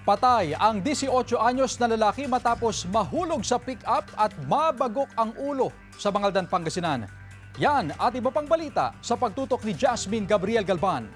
Patay ang 18 anyos na lalaki matapos mahulog sa pick-up at mabagok ang ulo sa Bangaldan, Pangasinan. Yan at iba pang balita sa pagtutok ni Jasmine Gabriel Galban.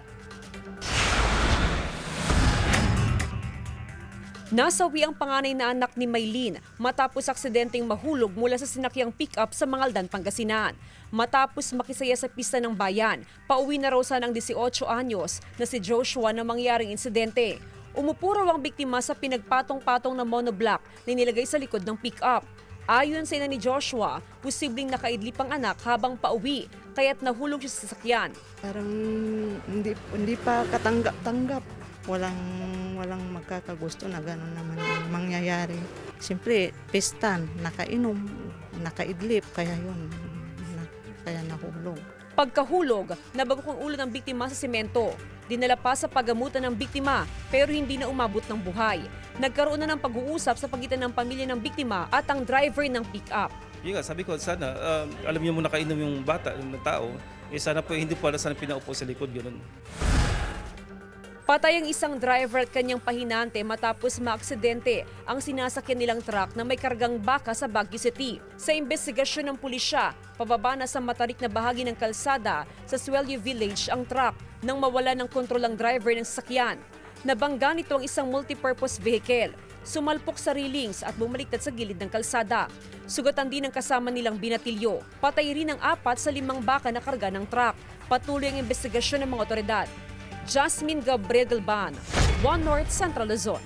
Nasawi ang panganay na anak ni Maylene matapos aksidenteng mahulog mula sa sinakyang pick-up sa Bangaldan, Pangasinan. Matapos makisaya sa pista ng bayan, pauwi na raw sana ng 18 anyos na si Joshua na mangyaring insidente. Umupo raw ang biktima sa pinagpatong-patong na monoblock na nilagay sa likod ng pick-up. Ayon sa ina ni Joshua, posibleng nakaidlip ang anak habang pauwi, kaya't nahulog siya sa sasakyan. Parang hindi pa katanggap-tanggap. Walang magkakagusto na gano'n naman yung mangyayari. Siyempre, pistan, nakainom, nakaidlip, kaya yun, kaya nahulog. Pagkahulog, nabagok ang ulo ng biktima sa semento. Dinala pa sa paggamutan ng biktima pero hindi na umabot ng buhay. Nagkaroon na ng pag-uusap sa pagitan ng pamilya ng biktima at ang driver ng pick-up. Yung nga, sabi ko, sana, alam niyo mo nakainom yung bata, yung tao, sana po hindi po sana pinaupo sa likod, gano'n. Patay ang isang driver at kanyang pahinante matapos maaksidente ang sinasakyan nilang truck na may kargang baka sa Baguio City. Sa investigasyon ng pulisya, pababa na sa matarik na bahagi ng kalsada sa Suelio Village ang truck nang mawala ng kontrol ang driver ng sasakyan. Nabangga nito ang isang multipurpose vehicle. Sumalpok sa railings at bumaliktad sa gilid ng kalsada. Sugatan din ang kasama nilang binatilyo. Patay rin ang 4 sa 5 baka na karga ng truck. Patuloy ang investigasyon ng mga otoridad. Jasmine Gabriel Galban, One North Central Luzon.